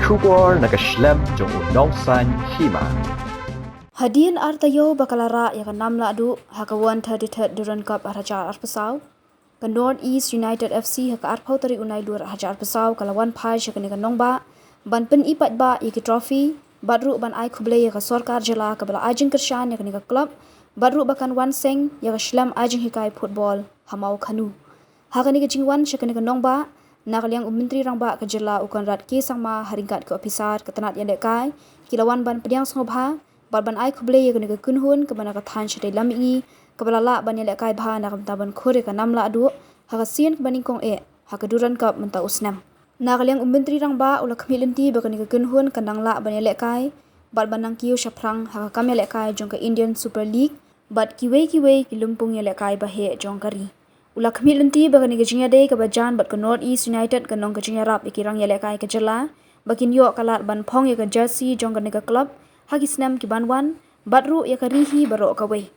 Shubor nakaslem jong unongsan Hima. Hadien artayo bakalara ya namla adu haka 133 Durand Cup arhajar arpasau. Ka North East United FC haka arpau tari unai luar arhajar arpasau kalawan pai shakani ka nongba. Ban pen ipat ba yaki trophy. Badru ban ai Khublei ya ka sorkar jela ka bala ajing kershan yakani ka club. Badru bakan wan seng ya ka shlam ajing hikai football hamau khanu. Hakani ka jingwan shakani ka nongba. Nakaliang Menteri Rangba ke jela Conrad ke sangma haringkat ke ofisar ke tenat yang dekai kilawan ban pediang sngobha ban ai Khublei ke kunhun ke bana ka than shadai lami ke balala ban yang dekai bha nak taban khore ka namla adu hakasian ke baning kong haka Durand Cup menta usnam Nakaliang Menteri Rangba ula khmilenti ba ke kunhun kandang la ban yang dekai banang kiu shaprang haka kam yang dekai jong ke Indian Super League kiwei kilumpung yang dekai bahe jong kari Ula khmilenti bagani gajinya dei ka bajan bat ka North East United ka nong gajinya rap ikirang yale kai ka jela bakin yo kalat ban phong ya ka jersey jong ka nika club hagi snam ki banwan badru ya ka rihi baro ka we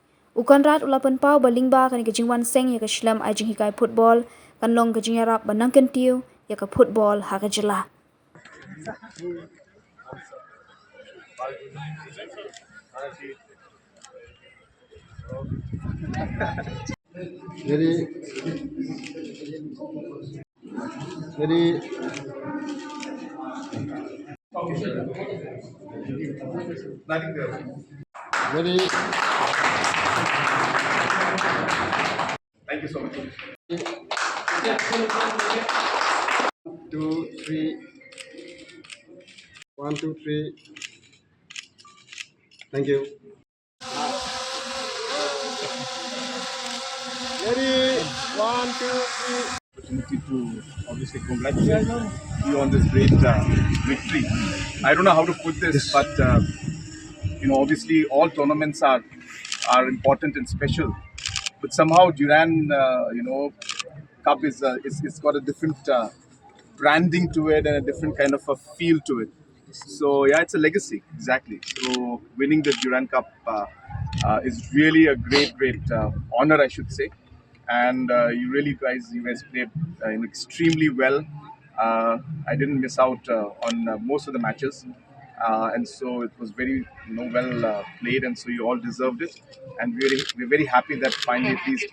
Conrad ula pen pau balingba ka nika jingwan seng ya ka shlam ajing hikai football ka nong gajinya rap banang kentiu ya ka football ha ka jela Jadi Thank you so much. 2, 3. 1, 2, 3. Thank you. Ready? 1, 2, 3. Opportunity to obviously congratulate you on this great victory. I don't know how to put this, but obviously all tournaments are important and special. But somehow Durand, Cup is it's got a different branding to it and a different kind of a feel to it. So yeah, it's a legacy exactly. So winning the Durand Cup is really a great honor, I should say. And you guys played extremely well. I didn't miss out on most of the matches, and so it was very well played, and so you all deserved it. And we're very happy that finally at least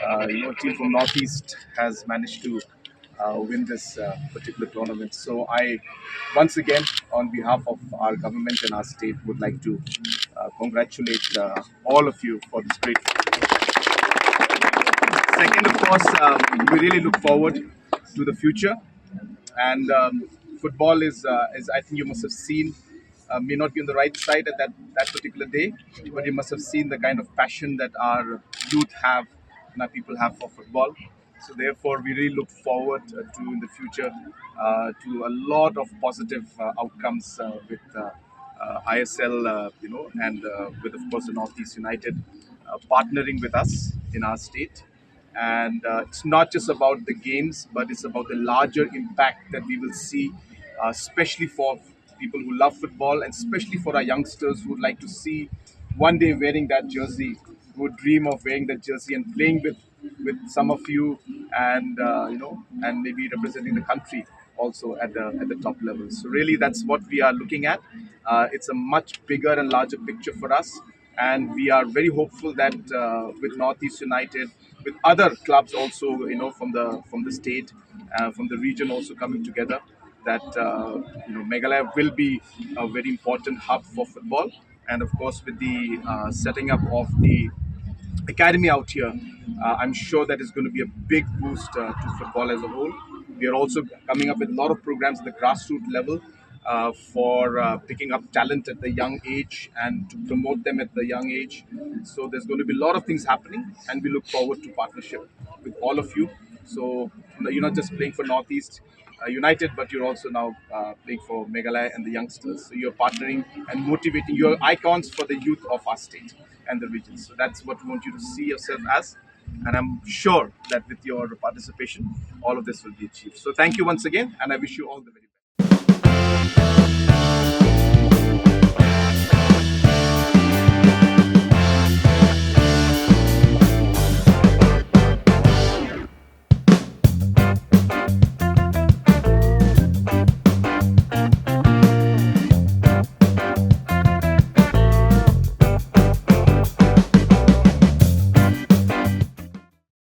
a team from Northeast has managed to win this particular tournament. So I, once again, on behalf of our government and our state, would like to congratulate all of you for this great. Second, of course, we really look forward to the future. And football is I think you must have seen, may not be on the right side at that particular day, but you must have seen the kind of passion that our youth have and our people have for football. So therefore, we really look forward to in the future to a lot of positive outcomes with ISL, and with of course the Northeast United partnering with us in our state. And it's not just about the games, but it's about the larger impact that we will see, especially for people who love football, and especially for our youngsters who would like to see one day wearing that jersey, who would dream of wearing that jersey and playing with some of you, and and maybe representing the country also at the top level. So really, that's what we are looking at. It's a much bigger and larger picture for us, and we are very hopeful that with Northeast United, with other clubs also, from the state, from the region also coming together, that Meghalaya will be a very important hub for football. And of course, with the setting up of the academy out here, I'm sure that is going to be a big boost to football as a whole. We are also coming up with a lot of programs at the grassroots level for picking up talent at the young age and to promote them at the young age. So there's going to be a lot of things happening, and we look forward to partnership with all of you. So you're not just playing for Northeast United, but you're also now playing for Meghalaya and the youngsters. So you're partnering and motivating. You're icons for the youth of our state and the region. So that's what we want you to see yourself as. And I'm sure that with your participation, all of this will be achieved. So thank you once again, and I wish you all the very best.